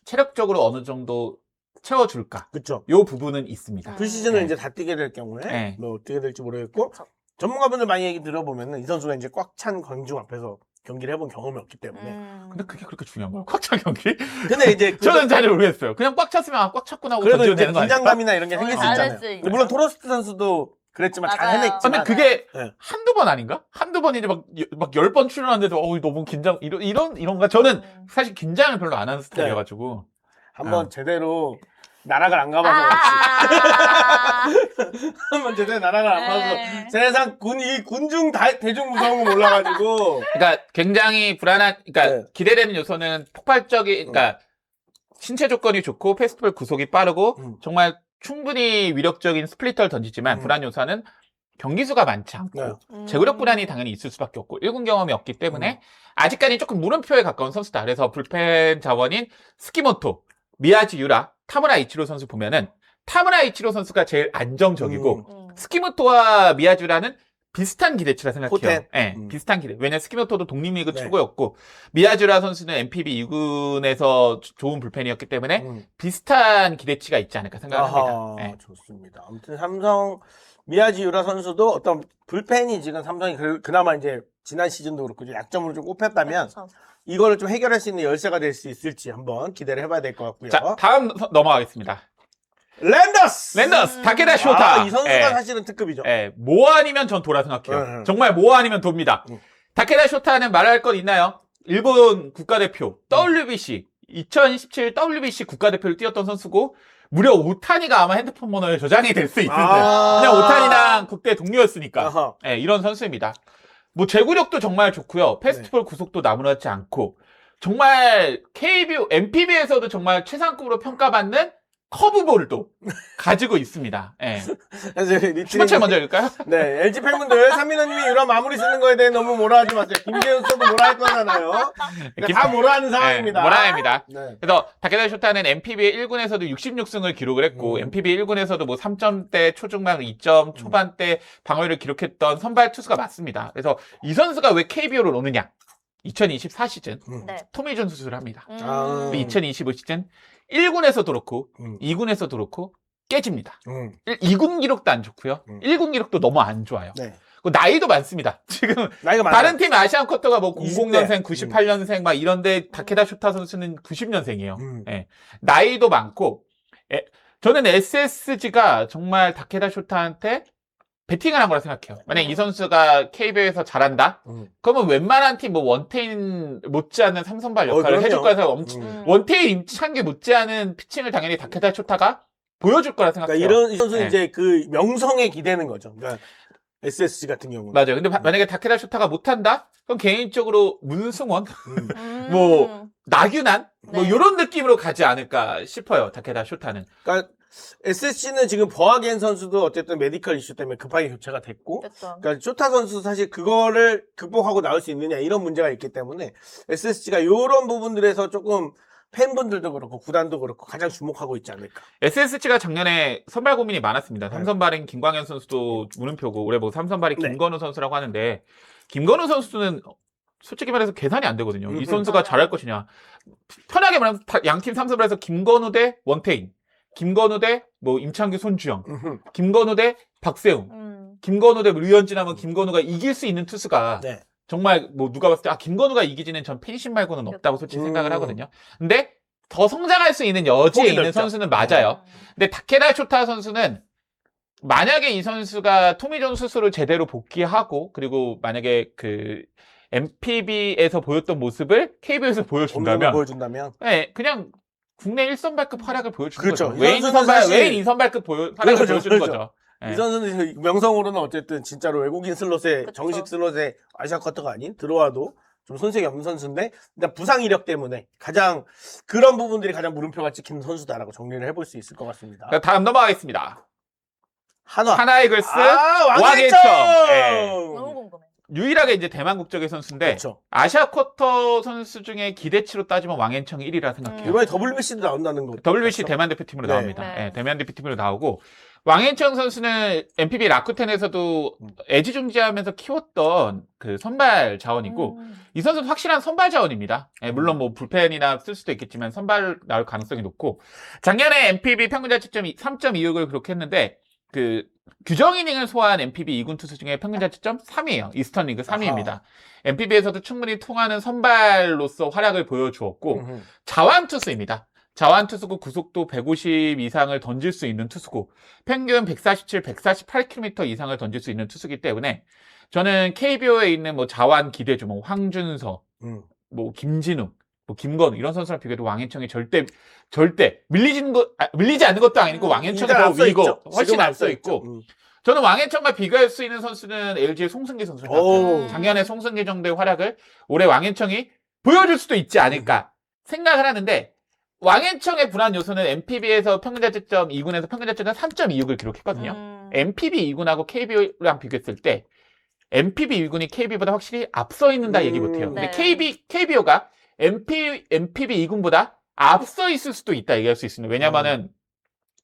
C: 체력적으로 어느 정도 채워줄까?
A: 그쵸.
C: 요 부분은 있습니다.
A: 프시즌을
C: 네.
A: 이제 다 뛰게 될 경우에
C: 네.
A: 뭐 어떻게 될지 모르겠고 전문가분들 많이 얘기 들어보면은 이 선수가 이제 꽉 찬 광중 앞에서 경기를 해본 경험이 없기 때문에
C: 근데 그게 그렇게 중요한 거예요? 꽉 찬 경기?
A: 근데 이제
C: 저는 잘 모르겠어요. 그냥 꽉 찼으면 꽉 찼구나 하고
A: 그래도
C: 던져도
A: 이제
C: 되는 거 아니에요?
A: 긴장감이나 이런 게 생길 수
B: 잘할
A: 있잖아요.
B: 수 있죠.
A: 근데 물론 토로스트 선수도 그랬지만 잘
B: 맞아요.
A: 해냈지만
C: 근데 그게
A: 네.
C: 한두 번 아닌가? 한두 번이 이제 막 10번 출연하는데도 너무 긴장 이런가? 저는 사실 긴장을 별로 안 하는 스타일이어가지고
A: 한번 제대로 나락을 안 가봐서 한번 제대로 나락을 안 가봐서
B: 네.
A: 세상 이 군중 대중 무서움을 몰라가지고
C: 그러니까 굉장히 불안한 그러니까
A: 네.
C: 기대되는 요소는 폭발적인 그러니까 신체 조건이 좋고 패스트볼 구속이 빠르고 정말 충분히 위력적인 스플리터를 던지지만 불안 요소는 경기 수가 많지 않고 제구력 불안이 당연히 있을 수밖에 없고 1군 경험이 없기 때문에 아직까지 조금 물음표에 가까운 선수다. 그래서 불펜 자원인 스키모토, 미야지유라, 타무라 이치로 선수 보면은 타무라 이치로 선수가 제일 안정적이고 스키모토와 미야지유라는 비슷한 기대치라 생각해요.
A: 포텐.
C: 네, 비슷한 기대. 왜냐면 스키모토도 독립리그
A: 네.
C: 최고였고 미야지유라 선수는 MPB 2군에서 좋은 불펜이었기 때문에 비슷한 기대치가 있지 않을까 생각합니다.
A: 아하,
C: 네.
A: 좋습니다. 아무튼 삼성 미야지유라 선수도 어떤 불펜이 지금 삼성이 그나마 이제 지난 시즌도 그렇고 좀 약점으로 좀 꼽혔다면
B: 그렇죠.
A: 이거를 좀 해결할 수 있는 열쇠가 될 수 있을지 한번 기대를 해봐야 될 것 같고요.
C: 자, 다음 넘어가겠습니다.
A: 랜더스!
C: 다케다 쇼타.
A: 이 선수가
C: 예.
A: 사실은 특급이죠.
C: 예, 뭐 아니면 전 도라 생각해요.
A: 네.
C: 정말 뭐 아니면 돕니다. 다케다 쇼타는 말할 건 있나요? 일본 국가대표 WBC 2017 WBC 국가대표를 뛰었던 선수고 무려 오타니가 아마 핸드폰 번호에 저장이 될 수 있는데 그냥 오타니랑 국대 동료였으니까
A: 아하.
C: 예, 이런 선수입니다. 뭐 제구력도 정말 좋고요. 패스트볼 구속도 나무라지 않고 정말 MPB에서도 정말 최상급으로 평가받는 커브볼도 가지고 있습니다. 예. 슈퍼챗 먼저 읽을까요?
A: 네, LG 팬분들 삼민호님이 이런 마무리 쓰는 거에 대해 너무 뭐라 하지 마세요. 김재훈 써도 뭐라 할 거잖아요. 다 뭐라 하는 상황입니다.
C: 모라입니다.
A: 네.
C: 그래서 다케다 쇼타는 MPB 1군에서도 66승을 기록을 했고 MPB 1군에서도 뭐 3점대 초중반 2점 초반대 방어율을 기록했던 선발 투수가 맞습니다. 그래서 이 선수가 왜 KBO를 오느냐? 2024 시즌
B: 네.
C: 토미존 수술을 합니다.
A: 아.
C: 2025 시즌 1군에서도 그렇고 2군에서도 그렇고 깨집니다. 2군 기록도 안 좋고요. 1군 기록도 너무 안 좋아요.
A: 네.
C: 그 나이도 많습니다. 지금
A: 나이가 많아요.
C: 다른 팀 아시안 쿼터가 뭐
A: 20대.
C: 00년생, 98년생 막 이런데 다케다 쇼타 선수는 90년생이에요. 예. 나이도 많고 저는 SSG가 정말 다케다 쇼타한테 배팅을 한 거라 생각해요. 만약 이 선수가 KBO에서 잘한다? 그러면 웬만한 팀 뭐 원태인 못지않은 삼선발 역할을 해줄 거라서 원태인 임창규 못지않은 피칭을 당연히 다케다 쇼타가 보여줄 거라 생각해요.
A: 그러니까 이 선수는
C: 네.
A: 이제 그 명성에 기대는 거죠. 그러니까 SSG 같은 경우는.
C: 맞아요. 근데 만약에 다케다 쇼타가 못한다? 그럼 개인적으로 문승원, 뭐 나균안, 뭐
B: 네.
C: 이런 느낌으로 가지 않을까 싶어요. 다케다 쇼타는.
A: 그러니까 SSG는 지금 버하겐 선수도 어쨌든 메디컬 이슈 때문에 급하게 교체가 됐고
B: 그렇죠.
A: 그러니까 쇼타 선수 사실 그거를 극복하고 나올 수 있느냐 이런 문제가 있기 때문에 SSG가 이런 부분들에서 조금 팬분들도 그렇고 구단도 그렇고 가장 주목하고 있지 않을까.
C: SSG가 작년에 선발 고민이 많았습니다. 3선발인 김광현 선수도 물음표고 올해 뭐 3선발이
A: 네.
C: 김건우 선수라고 하는데 김건우 선수는 솔직히 말해서 계산이 안 되거든요. 이
A: 음.
C: 선수가 잘할 것이냐. 편하게 말하면 양팀 3승을 해서 김건우 대 원태인, 김건우 대 뭐 임창규 손주영, 김건우 대 박세웅, 김건우 대 류현진 하면 김건우가 이길 수 있는 투수가
A: 네.
C: 정말 뭐 누가 봤을 때 김건우가 이기지는 전 팬심 말고는 없다고 솔직히 생각을 하거든요. 근데 더 성장할 수 있는 여지에
A: 폭이
C: 있는
A: 넓죠.
C: 선수는 맞아요. 근데 다케다 쇼타 선수는 만약에 이 선수가 토미존 수술을 제대로 복귀하고 그리고 만약에 그 MPB에서 보였던 모습을 KBO에서 보여준다면
A: 보여준다면
C: 네, 그냥 국내 1선발급 활약을 보여주는
A: 그렇죠.
C: 거죠.
A: 이
C: 외인
A: 선수는
C: 선발,
A: 사실-
C: 외인 2선발급 활약을
A: 그렇죠,
C: 보여주는
A: 그렇죠.
C: 거죠. 네.
A: 이 선수는 명성으로는 어쨌든 진짜로 외국인 슬롯에
B: 그쵸.
A: 정식 슬롯에 아시아 쿼터가 아닌 들어와도 좀 손색이 없는 선수인데 일단 부상 이력 때문에 가장 그런 부분들이 가장 물음표가 찍힌 선수다라고 정리를 해볼 수 있을 것 같습니다.
C: 자, 다음 넘어가겠습니다.
A: 한화.
C: 하나이글스
A: 왕예청!
C: 왕예청. 네.
B: 너무 궁금해.
C: 유일하게 이제 대만 국적의 선수인데
A: 그렇죠.
C: 아시아 쿼터 선수 중에 기대치로 따지면 왕예청이 1위라 생각해요.
A: 이번에 WBC도 나온다는 거.
C: WBC
A: 맞죠?
C: 대만 대표팀으로
A: 네.
C: 나옵니다.
B: 네.
C: 예, 대만 대표팀으로 나오고 왕예청 선수는 MPB 라쿠텐에서도 애지중지하면서 키웠던 그 선발 자원이고 이 선수는 확실한 선발 자원입니다. 예, 물론 뭐 불펜이나 쓸 수도 있겠지만 선발 나올 가능성이 높고 작년에 MPB 평균 자책점 3.26을 기록했는데 그 규정 이닝을 소화한 MPB 2군 투수 중에 평균 자책점 3위예요. 이스턴 리그 3위입니다. MPB에서도 충분히 통하는 선발로서 활약을 보여주었고 자완 투수입니다. 자완 투수고 구속도 150 이상을 던질 수 있는 투수고 평균 147, 148km 이상을 던질 수 있는 투수기 때문에 저는 KBO에 있는 뭐 자완 기대주, 뭐 황준서, 뭐 김진욱, 뭐 김건우 이런 선수랑 비교해도 왕예청이 절대 밀리지 않는 것도 아니고 왕예청이 더 위고 훨씬 앞서 있고 저는 왕예청과 비교할 수 있는 선수는 LG의 송승기 선수를 생각해요. 작년에 송승기 정도의 활약을 올해 왕예청이 보여줄 수도 있지 않을까 생각을 하는데 왕예청의 불안 요소는 MPB에서 평균 자책점 2군에서 평균 자책점 3.26을 기록했거든요. MPB 2군하고 KBO랑 비교했을 때 MPB 2군이 KBO보다 확실히 앞서 있는다 얘기 못해요. 근데
B: 네.
C: KBO가 MPB 2군보다 앞서 있을 수도 있다 얘기할 수 있습니다. 왜냐면은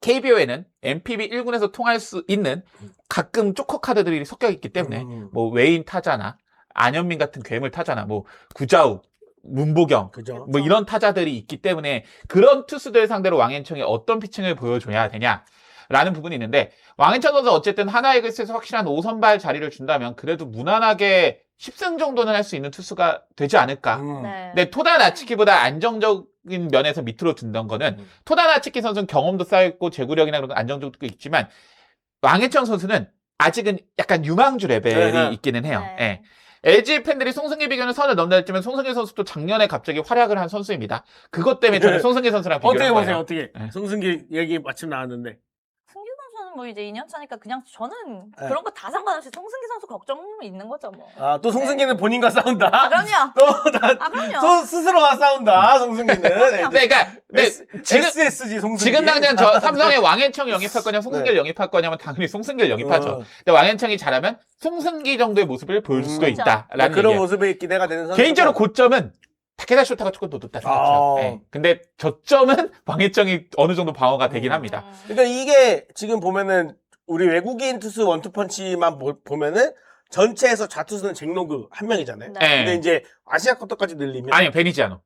C: KBO에는 MPB 1군에서 통할 수 있는 가끔 쪼커 카드들이 섞여 있기 때문에 뭐 외인 타자나 안현민 같은 괴물 타자나 뭐 구자욱, 문보경
A: 그죠.
C: 뭐 이런 타자들이 있기 때문에 그런 투수들 상대로 왕예청이 어떤 피칭을 보여줘야 되냐라는 부분이 있는데 왕예청 선수 어쨌든 하나이글스에서 확실한 5선발 자리를 준다면 그래도 무난하게 10승 정도는 할 수 있는 투수가 되지 않을까.
B: 네.
C: 근데 토다 나츠키보다 안정적인 면에서 밑으로 둔던 거는 토다 나츠키 선수는 경험도 쌓였고 제구력이나 그런 안정적도 있지만 왕예청 선수는 아직은 약간 유망주 레벨이
A: 네.
C: 있기는 해요.
B: 네.
C: 예. LG 팬들이 송승기 비교는 선을 넘나 했지만 송승기 선수도 작년에 갑자기 활약을 한 선수입니다. 그것 때문에 저는 송승기 선수랑 비교를
A: 어떻게
C: 한
A: 보세요?
C: 거예요.
A: 어떻게?
C: 네.
A: 송승기 얘기 마침 나왔는데.
B: 승규 선수는 뭐 이제 2년 차니까 그냥 저는
A: 네.
B: 그런 거 다 상관없이 송승기 선수 걱정은 있는 거죠 뭐.
A: 아, 또 송승기는 본인과 싸운다.
B: 아, 그럼요.
A: 또
B: 아, 그럼요.
A: 스스로가 싸운다. 송승기는.
C: 네, 그러니까 네, 지금
A: SSG 송승기.
C: 지금 당장 저 삼성의 왕예청 영입할 거냐 송승기를 영입할 거냐면 당연히 송승기를 영입하죠. 근데 왕예청이 잘하면 송승기 정도의 모습을 보여줄 수도
B: 그렇죠.
C: 있다라는
A: 그런
C: 얘기예요.
A: 모습이 기대가 되는 선수.
C: 개인적으로 고점은 타케다 쇼타가 조금 더 높다 생각해요. 네. 근데 저점은 왕예청이 어느 정도 방어가 되긴 합니다.
A: 그러니까 이게 지금 보면은 우리 외국인 투수 원투펀치만 보면은 전체에서 좌투수는 잭로그 한 명이잖아요.
B: 네.
C: 네.
A: 근데 이제 아시아 쿼터까지 늘리면
C: 아니요, 베니지아노.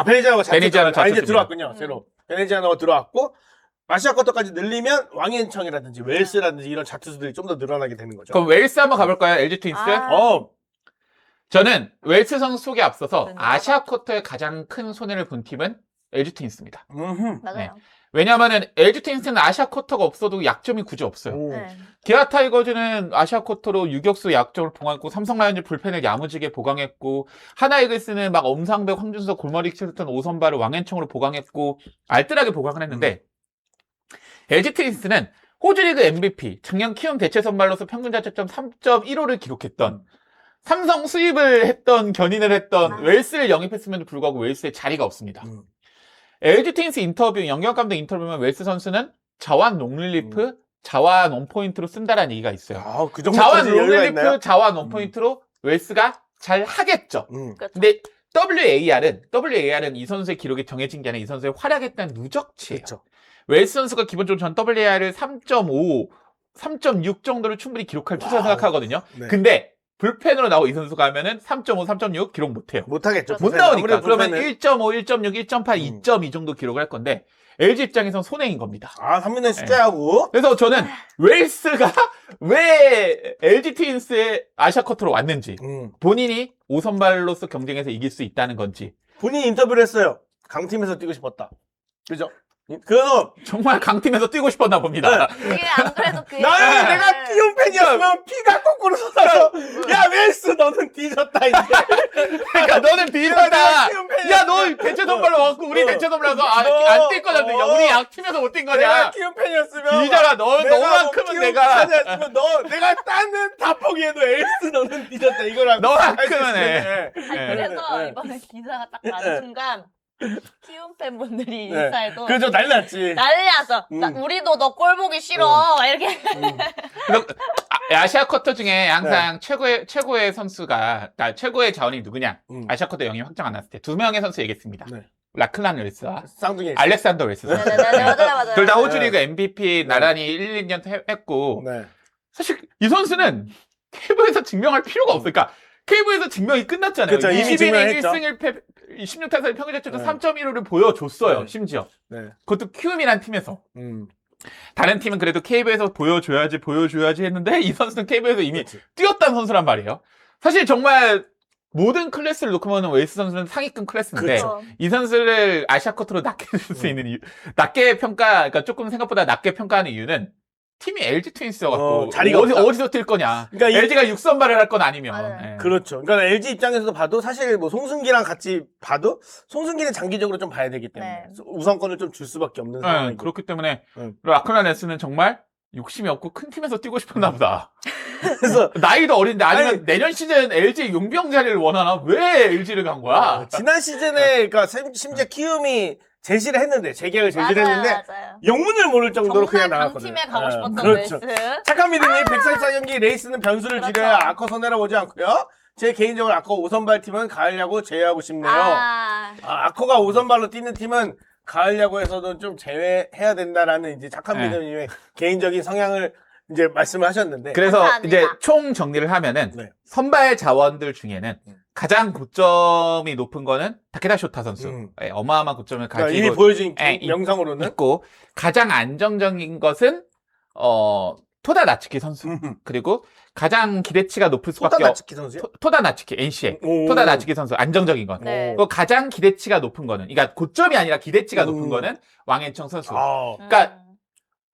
A: 베네지아노가
C: 베네지아노
A: 이제
C: 좌투수입니다.
A: 들어왔군요. 새로. 베네지아노가 들어왔고 아시아 쿼터까지 늘리면 왕예청이라든지 웰스라든지 이런 좌투수들이 좀 더 늘어나게 되는 거죠.
C: 그럼 웰스 한번 가볼까요? LG 트윈스?
B: 아.
C: 저는 웰스 선수 속에 앞서서
B: 네.
C: 아시아 쿼터에 가장 큰 손해를 본 팀은 LG 트윈스입니다.
B: 맞아요.
C: 왜냐하면 LG 트윈스는 아시아 쿼터가 없어도 약점이 굳이 없어요.
B: 네.
C: 기아 타이거즈는 아시아 쿼터로 유격수 약점을 보강했고 삼성 라이온즈 불펜을 야무지게 보강했고 하나이글스는 막 엄상백, 황준석, 골머리 칠스턴 5선발을 왕예청으로 보강했고 알뜰하게 보강을 했는데 LG 트윈스는 호주리그 MVP, 작년 키움 대체 선발로서 평균 자책점 3.15를 기록했던 삼성 수입을 했던 견인을 했던 웰스를 영입했음에도 불구하고 웰스에 자리가 없습니다. LG 트윈스 인터뷰, 영경 감독 인터뷰면 웰스 선수는 자완 롱릴리프, 자완 원포인트로 쓴다라는 얘기가 있어요.
A: 아, 그
C: 자완
A: 정도까지 여유가 있나요?
C: 롱릴리프, 자완 원포인트로 웰스가 잘 하겠죠.
B: 그렇죠.
C: 근데 WAR은 이 선수의 기록이 정해진 게 아니라 이 선수의 활약했다는 누적치예요.
A: 그렇죠.
C: 웰스 선수가 기본적으로 전 WAR을 3.5, 3.6 정도를 충분히 기록할 투수라
A: 와우.
C: 생각하거든요.
A: 네.
C: 근데 불펜으로 나오고 이 선수가 하면은 3.5, 3.6 기록 못해요.
A: 못하겠죠.
C: 못 나오니까. 그러면
A: 불펜은.
C: 1.5, 1.6, 1.8, 2점 이 정도 기록을 할 건데 LG 입장에선 손해인 겁니다.
A: 아, 3년의 숫자하고.
C: 그래서 저는 웨일스가 왜 LG 트윈스의 아시아 쿼터로 왔는지 본인이 5선발로서 경쟁에서 이길 수 있다는 건지
A: 본인이 인터뷰를 했어요. 강팀에서 뛰고 싶었다. 그죠? 그래서
C: 정말 강팀에서 뛰고 싶었나 봅니다.
B: 이게 안 그래도 그
A: 나는 내가 키움 팬이었으면 피가 거꾸로 쏟아서 야 웨일스 너는 뒤졌다 이제.
C: 그러니까 너는 비슷하다.
A: 내가 키움 팬이었으면
C: 야, 너 대체 선발로 와갖고 우리 대체 선발로 와서 안 뛸 거잖아. 야, 우리 약팀에서 못 뛴
A: 내가
C: 거냐.
A: 키움 팬이었으면
C: 비자가 너만큼은 내가
A: 내가 딴은 다 포기해도 웨일스 너는 뒤졌다 이거랑
C: 너만큼은 해.
B: 그래서
A: 네.
B: 이번에 기사가 딱 나는 순간 키움 팬분들이
A: 네.
B: 인스타에도
A: 그죠 난리 났지.
B: 난리 났어. 우리도 너 꼴 보기 싫어. 막 이렇게.
C: 그래서 아시아 쿼터 중에 항상 최고의 선수가, 그러니까 최고의 자원이 누구냐. 아시아 쿼터 영입 확정 안 났을 때 두 명의 선수 얘기했습니다.
A: 네.
C: 라클란 웰스와
A: 쌍둥이
C: 알렉산더 웰스.
B: 네네네 맞아요.
C: 둘 다 호주리그 MVP 나란히 1, 2년 했고
A: 네.
C: 사실 이 선수는 KBO에서 증명할 필요가 없어요. 그러니까 KBO에서 증명이 끝났잖아요.
A: 그쵸, 이미
C: 21인
A: 증명했죠.
C: 1승 1패 16타석 평균 자체도
A: 네.
C: 3.15를 보여줬어요.
A: 네.
C: 심지어.
A: 네.
C: 그것도 키움이란 팀에서. 다른 팀은 그래도 KBO에서 보여줘야지 했는데 이 선수는 KBO에서 이미
A: 그렇지.
C: 뛰었다는 선수란 말이에요. 사실 정말 모든 클래스를 놓고 보면 웨이스 선수는 상위급 클래스인데
A: 그렇죠.
C: 이 선수를 아시아 쿼터로 낮게 줄 수 있는 이유, 그러니까 조금 생각보다 낮게 평가하는 이유는 팀이 LG 트윈스여갖고
A: 자리가 없다.
C: 어디서 뛸 거냐.
A: 그러니까
C: LG가 6선발을 할 건 아니면.
B: 맞아요.
C: 예.
A: 그렇죠. 그러니까 LG 입장에서도 봐도 사실 뭐 송승기랑 같이 봐도 송승기는 장기적으로 좀 봐야 되기 때문에
B: 네.
A: 우선권을 좀 줄 수밖에 없는
C: 예,
A: 상황이고.
C: 그렇기 때문에
A: 응.
C: 라크란 레스는 정말 욕심이 없고 큰 팀에서 뛰고 싶었나 보다.
A: 그래서
C: 나이도 어린데 아니면
A: 아니,
C: 내년 시즌 LG 용병 자리를 원하나? 왜 LG를 간 거야?
A: 지난 시즌에 그러니까 심지어 키움이 제시를 했는데 재계약을 제시를 했는데
B: 맞아요.
A: 영문을 모를 정도로 그냥
B: 정말
A: 나갔거든요.
B: 강팀에 가고 싶었던
A: 그렇죠.
B: 웨일스.
A: 착한 믿음이 144경기 레이스는 변수를
B: 그렇죠.
A: 지려야 아커 손해라 보지 않고요. 제 개인적으로 아커 5선발 팀은 가을 야구 제외하고 싶네요. 아커가 5선발로 뛰는 팀은 가을 야구에서도 좀 제외해야 된다라는 이제 착한
C: 네.
A: 믿음님의 개인적인 성향을 이제 말씀을 하셨는데.
C: 그래서
B: 감사합니다.
C: 이제 총 정리를 하면은
A: 네.
C: 선발 자원들 중에는 가장 고점이 높은 거는 타케다 쇼타 선수. 예, 어마어마한 고점을
A: 그러니까
C: 가지고
A: 이미 보여진
C: 예,
A: 영상으로는
C: 있고 가장 안정적인 것은 토다 나츠키 선수. 그리고 가장 기대치가 높을 수밖에
A: 소다나츠키 선수요?
C: 토다 나츠키 NC의
A: 오.
C: 토다 나츠키 선수 안정적인 건.
B: 네.
C: 그리고 가장 기대치가 높은 거는 그러니까 고점이 아니라 기대치가 높은 거는 왕앤청 선수.
A: 아,
C: 그러니까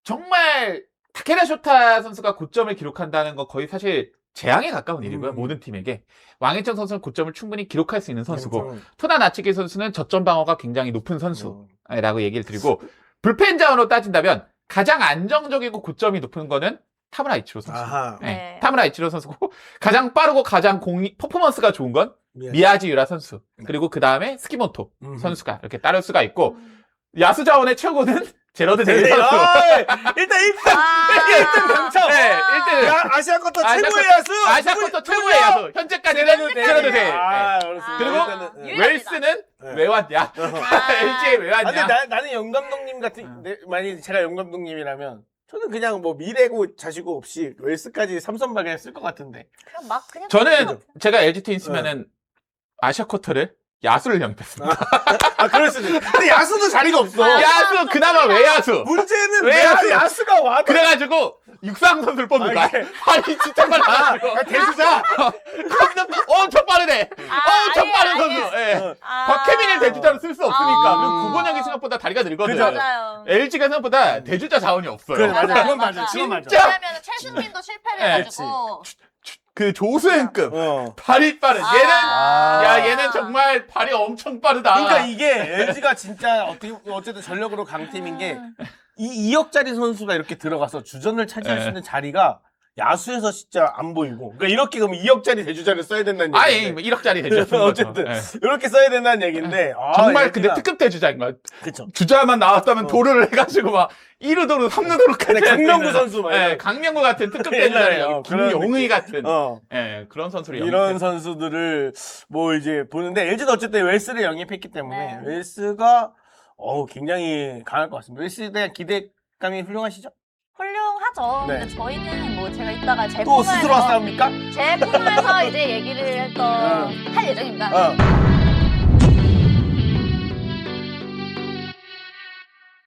C: 정말 타케다 쇼타 선수가 고점을 기록한다는 거 거의 사실 재앙에 가까운 일이고요. 모든 팀에게. 왕앤청 선수는 고점을 충분히 기록할 수 있는 선수고 토다 나츠키 선수는 저점 방어가 굉장히 높은 선수라고 얘기를 드리고 불펜 자원으로 따진다면 가장 안정적이고 고점이 높은 거는 타무라 이치로 선수.
A: 아하.
B: 네.
C: 타무라 이치로 선수고 가장 빠르고 가장 퍼포먼스가 좋은 건 미야지 유라 선수. 그리고 그 다음에 스키모토 선수가 이렇게 따를 수가 있고 야수 자원의 최고는 제러드 데이 선수.
A: 일단 1등 당첨.
C: 네, 1등.
A: 아시아 쿼터
C: 아시아
A: 최고의
C: 쿼터-
A: 야수.
C: 아시아 쿼터 최고의 야수. 현재까지는 제러드 데이.
A: 아,
C: 네.
A: 그렇습니다.
C: 그리고
A: 일단은,
B: 유일합니다.
C: 웰스는 왜 왔냐? LG에 왜
A: 아, 근데
C: 왔냐?
A: 나는 영 감독님 같은 만약 제가 영 감독님이라면 저는 그냥 뭐 미래고 자시고 없이 웰스까지 삼선발 그냥 쓸 것 같은데.
B: 그냥
C: 저는 제가 LG 트윈스면은 아시아 쿼터를 야수를 영입했습니다.
A: 아, 그럴 수도 있어. 근데 야수도 자리가 없어.
C: 야수 그나마 왜 야수?
A: 문제는
C: 왜
A: 왜
C: 야수?
A: 야수가 와도
C: 그래가지고 육상 선수를 뽑는 거야.
A: 이게-
C: 아니 진짜 빨라가지고.
A: 대수자.
C: 엄청 빠르네. 엄청 빠른
B: 아예.
C: 선수. 예.
B: 아.
C: 박혜민을 대주자로 쓸 수 없으니까.
B: 아.
C: 그리고 구본영이 생각보다 다리가 늘거든.
A: 그죠.
B: 맞아요.
C: LG가 생각보다 대주자 자원이 없어요.
A: 그래, 맞아.
B: 맞아요,
A: 그건 맞아.
B: 맞아.
A: 그건 맞아.
C: 진짜?
B: 왜냐면 최승민도 실패를
C: 네,
B: 해가지고
C: 그 조수행급.
A: 어.
C: 발이 빠른.
B: 아.
C: 얘는
A: 아.
C: 야 얘는 정말 발이 엄청 빠르다.
A: 그러니까 이게 LG가 진짜 어쨌든 전력으로 강팀인 게 이 2억짜리 선수가 이렇게 들어가서 주전을 차지할
C: 네.
A: 수 있는 자리가 야수에서 진짜 안 보이고. 그러니까 이렇게 그럼 2억짜리 대주자를 써야 된다는
C: 아니
A: 얘기인데.
C: 1억짜리 대주자.
A: 어쨌든
C: 예.
A: 이렇게 써야 된다는 얘기인데. 아,
C: 정말 근데
A: LG가
C: 특급 대주자인 거야.
A: 그쵸.
C: 주자만 나왔다면 도루를 해가지고 막 1루도루, 3루도루까지.
A: 근데 강명구 선수 말이야.
C: 예, 강명구 같은 특급
A: 옛날에,
C: 대주자예요.
A: 그런
C: 김용의
A: 느낌.
C: 같은.
A: 어.
C: 예, 그런 선수를
A: 이런
C: 영입했어요.
A: 선수들을 뭐 이제 보는데 LG도 어쨌든 웰스를 영입했기 때문에
B: 네.
A: 웰스가 굉장히 강할 것 같습니다. 웰스에 대한 기대감이 훌륭하시죠?
B: 훌륭하죠. 하죠.
A: 네.
B: 근데 저희는 뭐 제가 이따가 제
A: 또 스스로와 싸웁니까?
B: 제 코너에서 이제 얘기를 또 할 예정입니다.
A: 어.